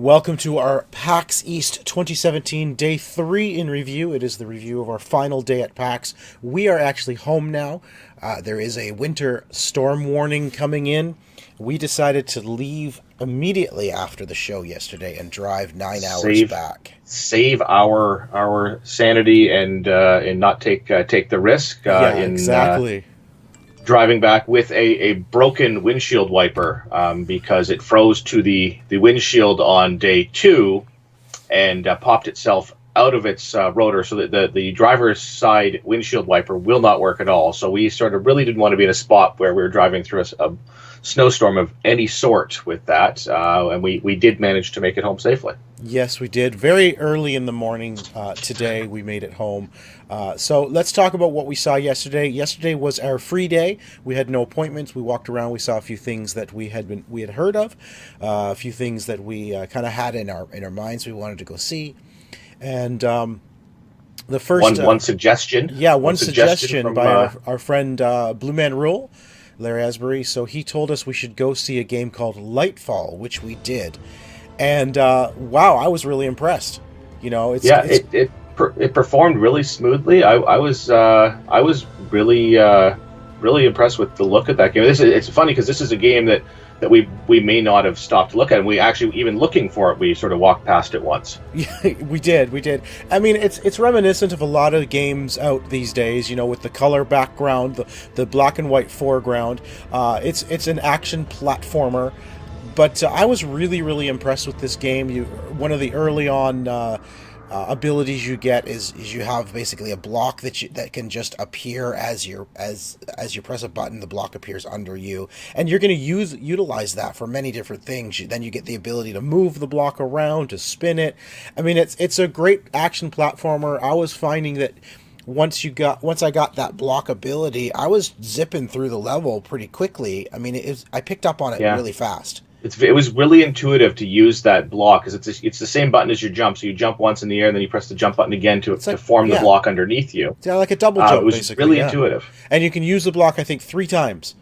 Welcome to our PAX East 2017 Day 3 in review. It is the review of our final day at PAX. We are actually home now. There is a winter storm warning coming in. We decided to leave immediately after the show yesterday and drive 9 hours back. Save our sanity and not take the risk exactly. Driving back with a broken windshield wiper because it froze to the windshield on day 2 and popped itself out of its rotor, so that the driver's side windshield wiper will not work at all. So we sort of really didn't want to be in a spot where we were driving through a snowstorm of any sort with that, and we did manage to make it home safely. Yes, we did. Very early in the morning today, we made it home. So let's talk about what we saw yesterday. Yesterday was our free day. We had no appointments. We walked around. We saw a few things that we had heard of, a few things that we kind of had in our minds we wanted to go see, and the first one suggestion. Yeah, one suggestion by our friend Blue Man Rule, Larry Asbury. So he told us we should go see a game called Lightfall, which we did. And wow, I was really impressed. You know, it performed really smoothly. I was really impressed with the look of that game. It's funny because this is a game that we may not have stopped to look at. And we actually, even looking for it, we sort of walked past it once. Yeah, we did. I mean, it's reminiscent of a lot of games out these days. You know, with the color background, the black and white foreground. It's an action platformer. But I was really impressed with this game. One of the early on abilities you get is you have basically a block that can just appear as you press a button. The block appears under you, and you're going to utilize that for many different things. Then you get the ability to move the block around, to spin it. I mean, it's a great action platformer. I was finding that once I got that block ability, I was zipping through the level pretty quickly. I mean, I picked up on it really fast. It was really intuitive to use that block because it's the same button as your jump. So you jump once in the air, and then you press the jump button again to form the block underneath you. Yeah, like a double jump, it was basically. Really intuitive. And you can use the block, I think, 3 times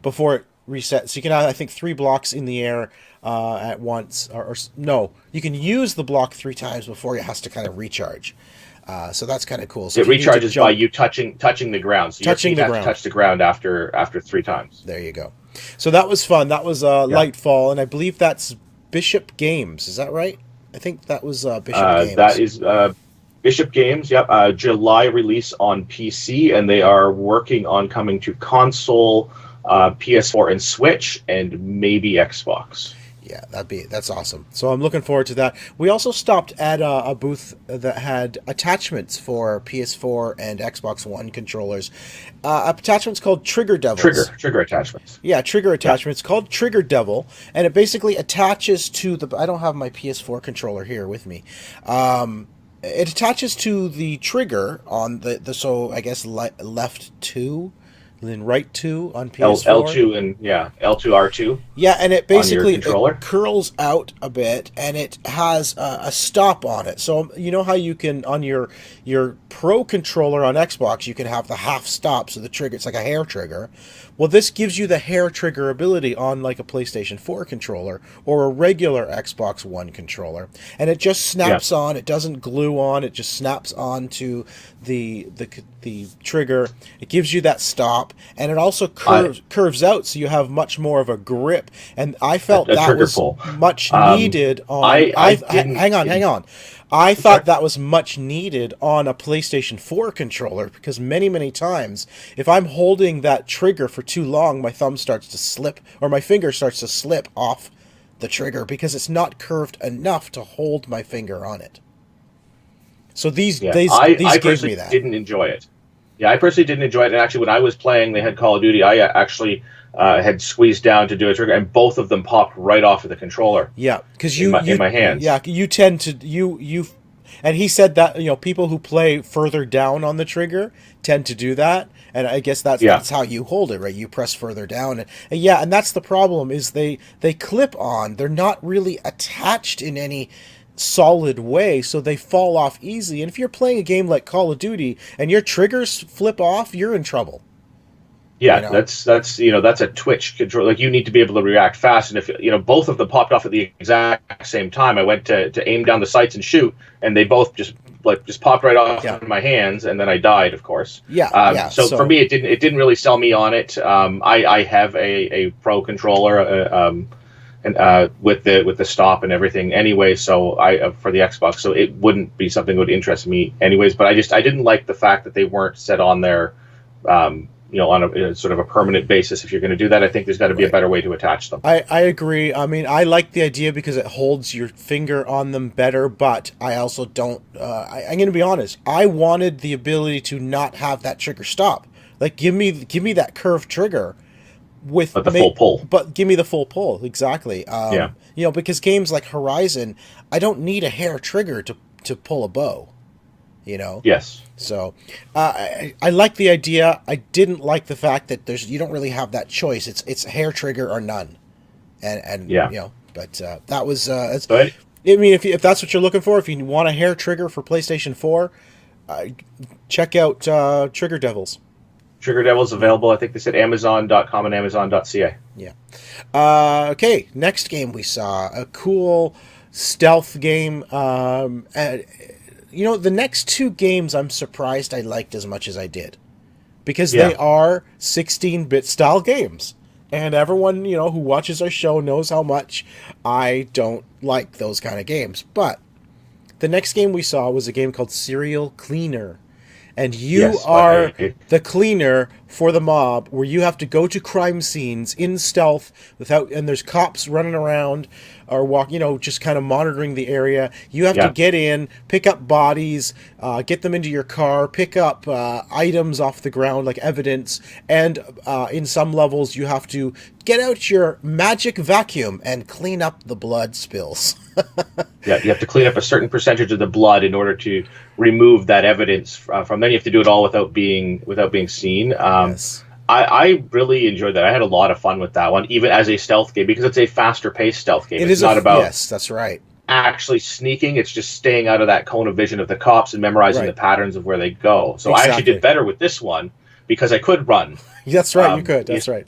before it resets. So you can have, I think, 3 blocks in the air at once. Or no, you can use the block 3 times before it has to kind of recharge. So that's kind of cool. So it recharges by you touching the ground. So your feet have to touch the ground after 3 times. There you go. So that was fun. That was Lightfall, and I believe that's Bishop Games. Is that right? I think that was Bishop Games. That is Bishop Games. Yep. July release on PC, and they are working on coming to console, PS4, and Switch, and maybe Xbox. Yeah, that's awesome. So I'm looking forward to that. We also stopped at a booth that had attachments for PS4 and Xbox One controllers. Attachments called Trigger Devils. Trigger attachments. Yeah, trigger attachments called Trigger Devil, and it basically attaches to the. I don't have my PS4 controller here with me. It attaches to the trigger on the so I guess left 2. Then right 2 on PS4. L2 and L2 R2. Yeah, and it basically it curls out a bit, and it has a stop on it. So you know how you can on your Pro controller on Xbox, you can have the half stop, so the trigger it's like a hair trigger. Well, this gives you the hair trigger ability on like a PlayStation 4 controller or a regular Xbox One controller, and it just snaps on. It doesn't glue on. It just snaps on to the trigger. It gives you that stop, and it also curves out, so you have much more of a grip. And I felt that was much needed on. Hang on. I thought that was much needed on a PlayStation 4 controller because many times, if I'm holding that trigger for too long, my thumb starts to slip or my finger starts to slip off the trigger because it's not curved enough to hold my finger on it. So these gave me that. I didn't enjoy it. Yeah, I personally didn't enjoy it. And actually, when I was playing, they had Call of Duty. I actually had squeezed down to do a trigger, and both of them popped right off of the controller. Yeah, because in my hands. Yeah, you tend to and he said that people who play further down on the trigger tend to do that, and I guess that's how you hold it, right? You press further down, and that's the problem is they clip on. They're not really attached in any solid way, so they fall off easy. And if you're playing a game like Call of Duty and your triggers flip off, you're in trouble. Yeah, that's that's a twitch control. Like, you need to be able to react fast, and if both of them popped off at the exact same time, I went to aim down the sights and shoot, and they both just popped right off in my hands, and then I died, of course. So for me, it didn't really sell me on it. I have a pro controller, and with the stop and everything anyway. So for the Xbox, so it wouldn't be something that would interest me anyways. But I didn't like the fact that they weren't set on there. On a sort of a permanent basis. If you're going to do that, I think there's got to be a better way to attach them. I agree. I mean, I like the idea because it holds your finger on them better, but I also don't, I'm going to be honest. I wanted the ability to not have that trigger stop. Like, give me that curved trigger with the full pull. But give me the full pull. Exactly. Because games like Horizon, I don't need a hair trigger to pull a bow. Yes. So I like the idea. I didn't like the fact that you don't really have that choice. It's hair trigger or none, and But that was. I mean, if that's what you're looking for, if you want a hair trigger for PlayStation 4, check out Trigger Devils. Trigger Devils available. I think they said Amazon.com and Amazon.ca. Yeah. Okay. Next game we saw a cool stealth game. The next two games I'm surprised I liked as much as I did. Because they are 16-bit style games. And everyone, who watches our show knows how much I don't like those kind of games. But the next game we saw was a game called Serial Cleaner. And you are the cleaner for the mob, where you have to go to crime scenes in stealth and there's cops running around or just kind of monitoring the area. You have to get in, pick up bodies, get them into your car, pick up items off the ground like evidence, and in some levels you have to get out your magic vacuum and clean up the blood spills. You have to clean up a certain percentage of the blood in order to remove that evidence from. Then you have to do it all without being seen. Yes. I really enjoyed that. I had a lot of fun with that one, even as a stealth game, because it's a faster paced stealth game. It's not about that's right. Actually sneaking. It's just staying out of that cone of vision of the cops and memorizing the patterns of where they go. So I actually did better with this one because I could run. That's right. You could. That's right.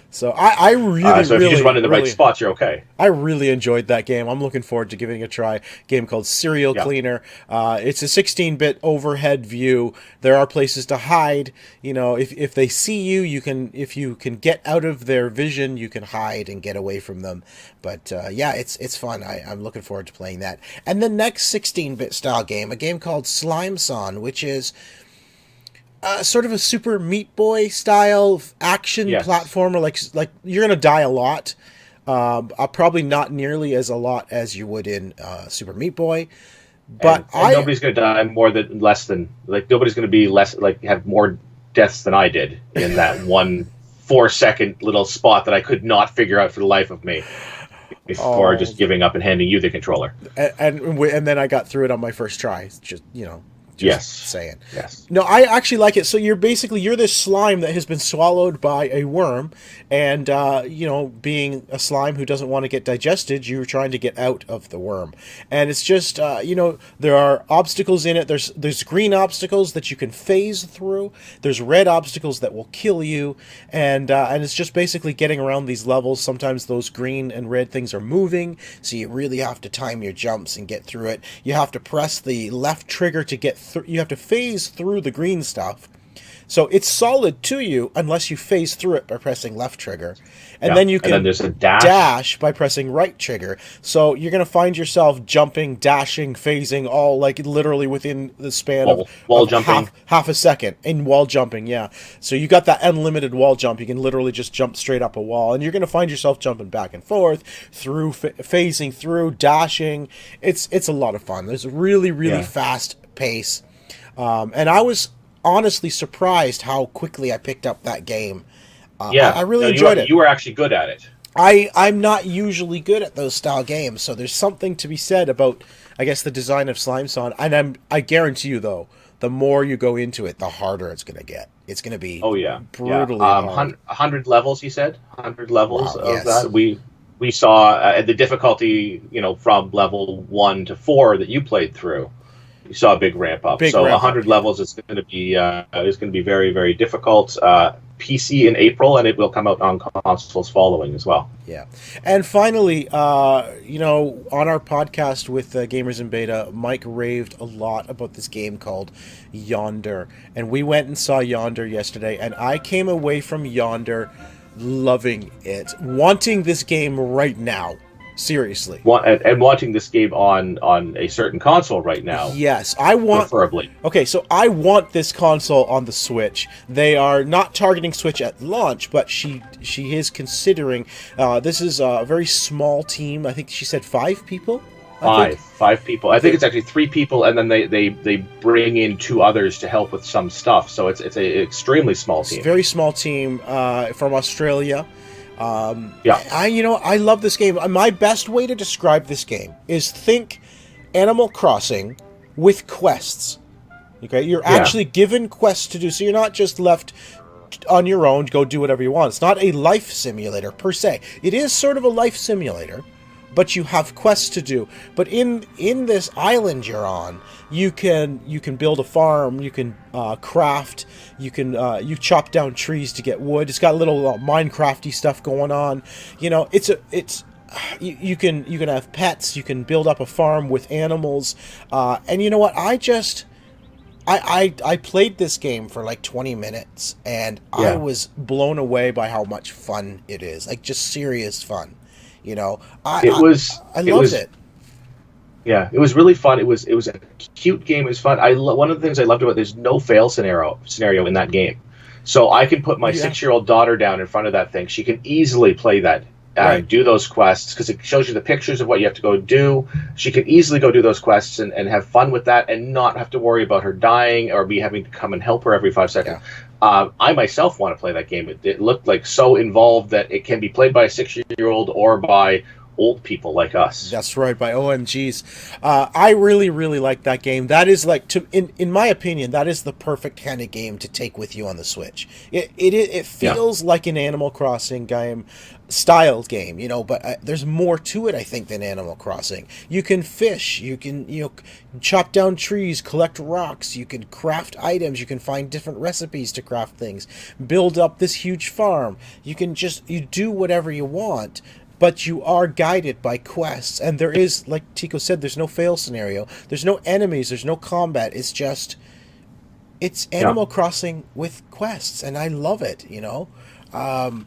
So I really, so if you just run in the right spots, you're okay. I really enjoyed that game. I'm looking forward to giving it a try. A game called Serial Cleaner. It's a 16-bit overhead view. There are places to hide. If they see you, if you can get out of their vision, you can hide and get away from them. But it's fun. I'm looking forward to playing that. And the next 16-bit style game, a game called Slime Son, which is sort of a Super Meat Boy style action platformer. Like you're gonna die a lot, probably not nearly as a lot as you would in Super Meat Boy. But and nobody's gonna die nobody's gonna be have more deaths than I did in that 1 4-second little spot that I could not figure out for the life of me before just giving up and handing you the controller. And then I got through it on my first try. It's just saying. Yes. No, I actually like it. So you're this slime that has been swallowed by a worm, and being a slime who doesn't want to get digested, you're trying to get out of the worm. And it's just there are obstacles in it. There's green obstacles that you can phase through. There's red obstacles that will kill you, and it's just basically getting around these levels. Sometimes those green and red things are moving, so you really have to time your jumps and get through it. You have to press the left trigger to get you have to phase through the green stuff. So it's solid to you unless you phase through it by pressing left trigger. And then you can there's a dash by pressing right trigger. So you're going to find yourself jumping, dashing, phasing, all like literally within the span of jumping. Half a second in wall jumping, yeah. So you got that unlimited wall jump. You can literally just jump straight up a wall. And you're going to find yourself jumping back and forth, through phasing through, dashing. It's a lot of fun. There's a really, really fast pace. And I was honestly surprised how quickly I picked up that game. I really enjoyed it. You were actually good at it. I'm not usually good at those style games, so there's something to be said about, I guess, the design of Slime Son. And I guarantee you, though, the more you go into it, the harder it's going to get. It's going to be brutally hard. 100 levels, he said? 100 levels of that. We saw the difficulty, from level 1 to 4 that you played through. You saw a big ramp up. 100 levels is going to be very, very difficult. PC in April, and it will come out on consoles following as well. Yeah. And finally, you know, on our podcast with Gamers in Beta, Mike raved a lot about this game called Yonder. And we went and saw Yonder yesterday, and I came away from Yonder loving it, wanting this game right now. Seriously. And wanting this game on a certain console right now. Yes, I want... Preferably. Okay, so I want this console on the Switch. They are not targeting Switch at launch, but she is considering... this is a very small team. I think she said 5 people? Five people. I think it's actually 3 people, and then they bring in 2 others to help with some stuff. So it's an extremely small team. It's a very small team from Australia. Yeah. I love this game. My best way to describe this game is think Animal Crossing with quests. Okay, you're actually given quests to do, so you're not just left on your own to go do whatever you want. It's not a life simulator per se. It is sort of a life simulator, but you have quests to do. But in this island you're on, you can build a farm, you can craft, you chop down trees to get wood. It's got a little Minecrafty stuff going on. You know, you can have pets, you can build up a farm with animals, and you know what? I played this game for like 20 minutes, and I was blown away by how much fun it is. Like, just serious fun. You know, I loved it. Yeah, it was really fun. It was a cute game. It was fun. One of the things I loved about it, there's no fail scenario in that game. So I can put my 6-year-old daughter down in front of that thing. She can easily play that and do those quests because it shows you the pictures of what you have to go do. She can easily go do those quests and have fun with that and not have to worry about her dying or me having to come and help her every 5 seconds. Yeah. I myself want to play that game. It looked like so involved that it can be played by a 6-year-old or by old people like us. That's right, by OMGs. I really, really like that game. That is like, in my opinion, that is the perfect kind of game to take with you on the Switch. It feels like an Animal Crossing game, styled game, you know, but there's more to it, I think, than Animal Crossing. You can fish, you can, chop down trees, collect rocks, you can craft items, you can find different recipes to craft things, build up this huge farm. You do whatever you want, but you are guided by quests, and there is, like Tico said, there's no fail scenario, there's no enemies, there's no combat, it's Animal Crossing with quests, and I love it, you know.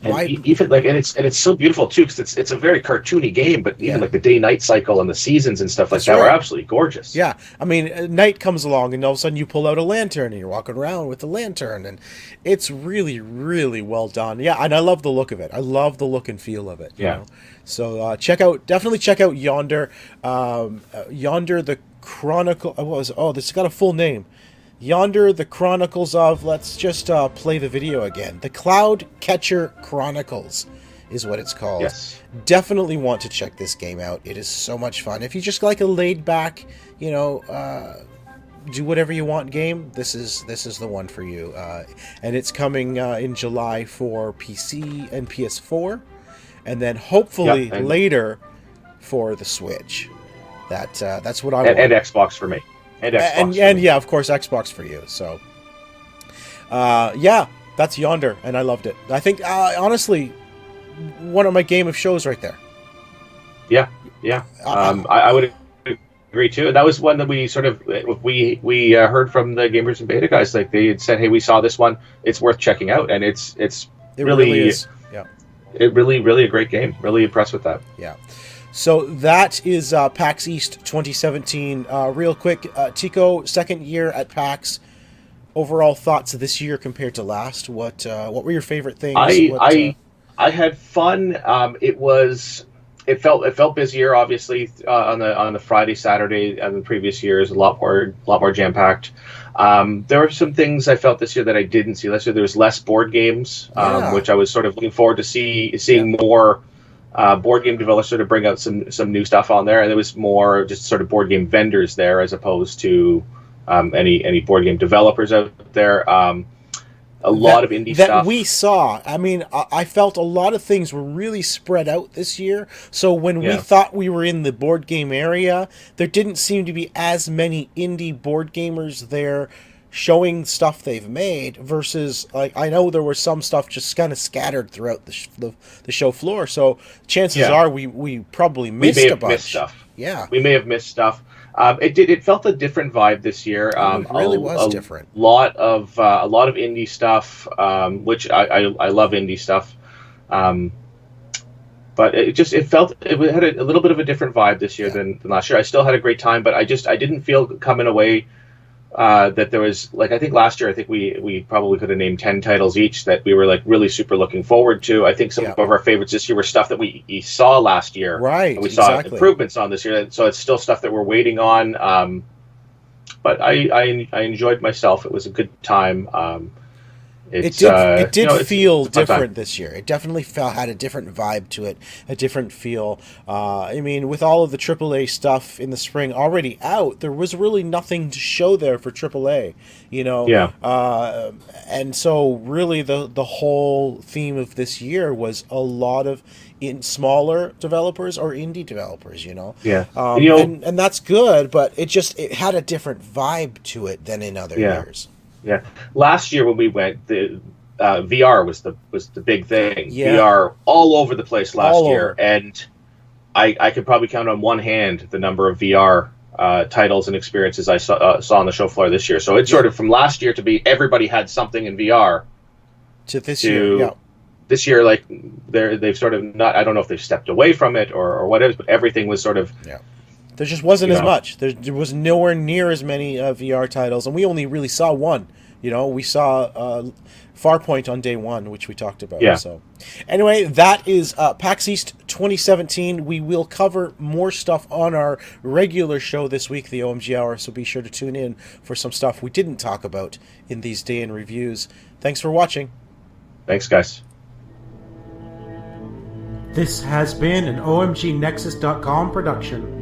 It's so beautiful too because it's a very cartoony game, but even like the day-night cycle and the seasons and stuff like that are absolutely gorgeous. Yeah, I mean, night comes along and all of a sudden you pull out a lantern and you're walking around with the lantern, and it's really, really well done. Yeah, and I love the look of it. I love the look and feel of it. You know? So definitely check out Yonder. Yonder the Chronicle. This has got a full name. Yonder, the Chronicles of... Let's just play the video again. The Cloud Catcher Chronicles is what it's called. Yes. Definitely want to check this game out. It is so much fun. If you just like a laid-back, do whatever you want game, this is the one for you. And it's coming in July for PC and PS4, and then hopefully later for the Switch. That's what I want. And Xbox for me. And yeah, of course, Xbox for you. So, that's Yonder, and I loved it. I think, honestly, one of my game of shows right there. Yeah. I would agree too. And that was one that we sort of we heard from the Gamers in Beta guys. Like they had said, hey, we saw this one. It's worth checking out, and it really is. Yeah, it really a great game. Really impressed with that. Yeah. So that is PAX East 2017. Real quick, Tico, second year at PAX. Overall thoughts of this year compared to last. What were your favorite things? I had fun. It felt busier, obviously, on the Friday, Saturday, and the previous years. A lot more jam packed. There were some things I felt this year that I didn't see. Last year there was less board games, which I was sort of looking forward to seeing more. Board game developers sort of bring out some new stuff on there, and there was more just sort of board game vendors there as opposed to any board game developers out there. A lot of indie stuff that we saw. I mean, I felt a lot of things were really spread out this year. So when we thought we were in the board game area, there didn't seem to be as many indie board gamers there showing stuff they've made versus, like, I know there was some stuff just kind of scattered throughout the show floor. So chances are we probably missed a bunch. Missed stuff. Yeah, we may have missed stuff. It felt a different vibe this year. It really was different. A lot of indie stuff, which I love indie stuff. But it had a little bit of a different vibe this year than last year. I still had a great time, but I didn't feel coming away that there was, like, I think last year, I think we probably could have named 10 titles each that we were, like, really super looking forward to. I think some of our favorites this year were stuff that we saw last year. Right, and we saw improvements on this year. So it's still stuff that we're waiting on. But I enjoyed myself. It was a good time. It did feel different this year. It definitely had a different vibe to it, a different feel. I mean, with all of the AAA stuff in the spring already out, there was really nothing to show there for AAA, you know? Yeah. And so really the whole theme of this year was a lot of smaller developers or indie developers, you know? Yeah. And that's good, but it had a different vibe to it than in other years. Yeah, last year when we went, the VR was the big thing. Yeah. VR all over the place last year, and I could probably count on one hand the number of VR titles and experiences I saw on the show floor this year. So it's sort of from last year to be everybody had something in VR to this year. Yeah. This year, like they've sort of not. I don't know if they've stepped away from it or what it is, but everything was sort of. Yeah. There just wasn't as much. There was nowhere near as many VR titles, and we only really saw one. You know, we saw Farpoint on day one, which we talked about. Yeah. So, anyway, that is PAX East 2017. We will cover more stuff on our regular show this week, the OMG Hour, so be sure to tune in for some stuff we didn't talk about in these day in reviews. Thanks for watching. Thanks, guys. This has been an OMGNexus.com production.